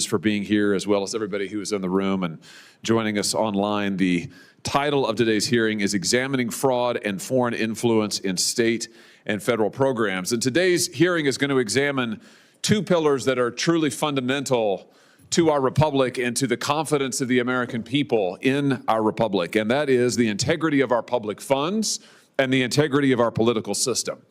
for being here, as well as everybody who is in the room and joining us online. The title of today's hearing is Examining Fraud and Foreign Influence in State and Federal Programs. And today's hearing is going to examine two pillars that are truly fundamental to our republic and to the confidence of the American people in our republic, and that is the integrity of our public funds and the integrity of our political system.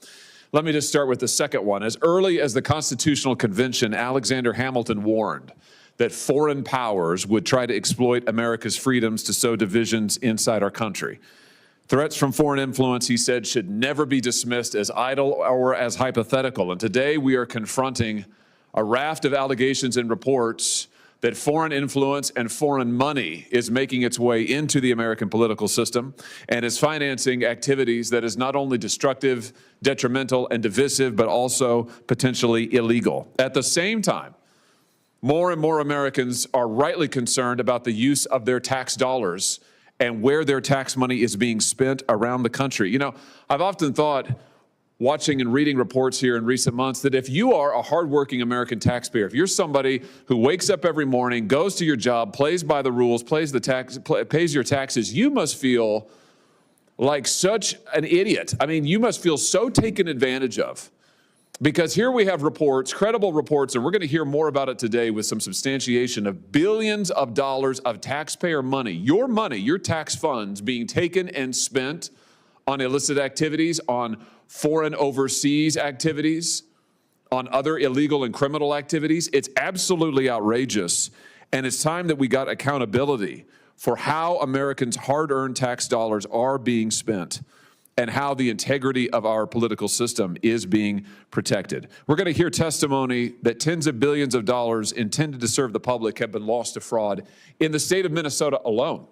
Let me just start with the second one. As early as the Constitutional Convention, Alexander Hamilton warned that foreign powers would try to exploit America's freedoms to sow divisions inside our country. Threats from foreign influence, he said, should never be dismissed as idle or as hypothetical. And today we are confronting a raft of allegations and reports that foreign influence and foreign money is making its way into the American political system and is financing activities that is not only destructive, detrimental, and divisive, but also potentially illegal. At the same time, more and more Americans are rightly concerned about the use of their tax dollars and where their tax money is being spent around the country. You know, I've often thought, watching and reading reports here in recent months, that if you are a hardworking American taxpayer, if you're somebody who wakes up every morning, goes to your job, plays by the rules, pays your taxes, you must feel like such an idiot. I mean, you must feel so taken advantage of. Because here we have reports, credible reports, and we're going to hear more about it today with some substantiation of billions of dollars of taxpayer money, your tax funds being taken and spent on illicit activities, on foreign overseas activities, on other illegal and criminal activities. It's absolutely outrageous, and it's time that we got accountability for how Americans' hard-earned tax dollars are being spent and how the integrity of our political system is being protected. We're going to hear testimony that tens of billions of dollars intended to serve the public have been lost to fraud in the state of Minnesota alone.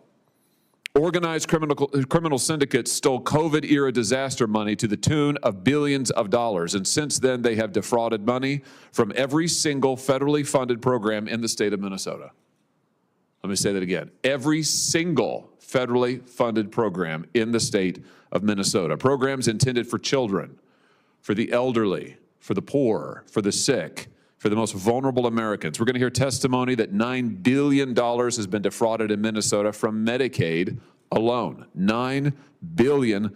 Organized criminal syndicates stole COVID-era disaster money to the tune of billions of dollars, and since then they have defrauded money from every single federally funded program in the state of Minnesota. Let me say that again. Every single federally funded program in the state of Minnesota. Programs intended for children, for the elderly, for the poor, for the sick, for the most vulnerable Americans. We're going to hear testimony that $9 billion has been defrauded in Minnesota from Medicaid alone. $9 billion.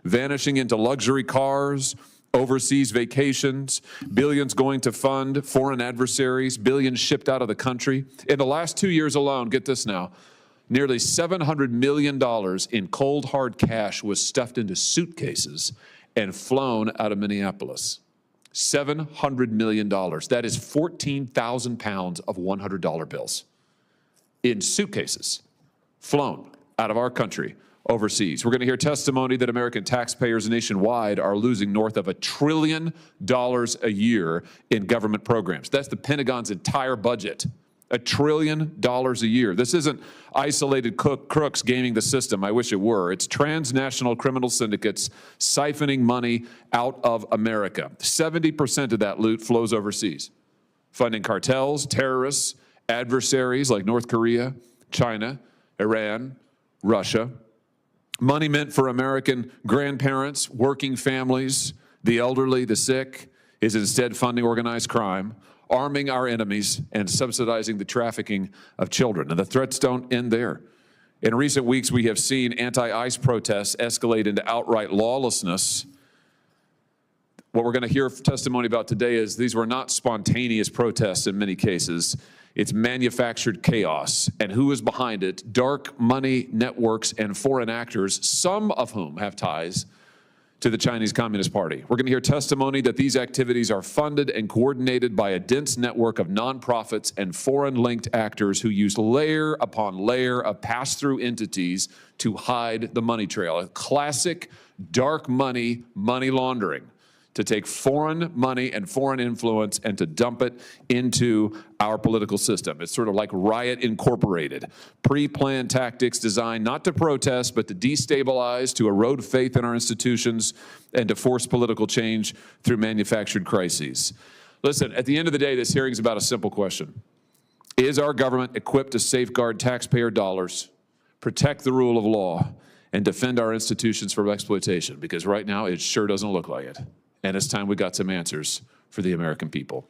Vanishing into luxury cars, overseas vacations, billions going to fund foreign adversaries, billions shipped out of the country. In the last 2 years alone, get this now, nearly $700 million in cold hard cash was stuffed into suitcases and flown out of Minneapolis. $700 million. That is 14,000 pounds of $100 bills in suitcases flown out of our country overseas. We're going to hear testimony that American taxpayers nationwide are losing north of $1 trillion a year in government programs. That's the Pentagon's entire budget. $1 trillion a year. This isn't isolated crooks gaming the system. I wish it were. It's transnational criminal syndicates siphoning money out of America. 70% of that loot flows overseas, funding cartels, terrorists, adversaries like North Korea, China, Iran, Russia. Money meant for American grandparents, working families, the elderly, the sick, is instead funding organized crime, arming our enemies, and subsidizing the trafficking of children. And the threats don't end there. In recent weeks, we have seen anti-ICE protests escalate into outright lawlessness. What we're going to hear testimony about today is these were not spontaneous protests in many cases. It's manufactured chaos. And who is behind it? Dark money networks and foreign actors, some of whom have ties to the Chinese Communist Party. We're going to hear testimony that these activities are funded and coordinated by a dense network of nonprofits and foreign-linked actors who use layer upon layer of pass-through entities to hide the money trail. A classic dark money laundering, to take foreign money and foreign influence and to dump it into our political system. It's sort of like Riot Incorporated. Pre-planned tactics designed not to protest, but to destabilize, to erode faith in our institutions, and to force political change through manufactured crises. Listen, at the end of the day, this hearing is about a simple question. Is our government equipped to safeguard taxpayer dollars, protect the rule of law, and defend our institutions from exploitation? Because right now, it sure doesn't look like it. And it's time we got some answers for the American people.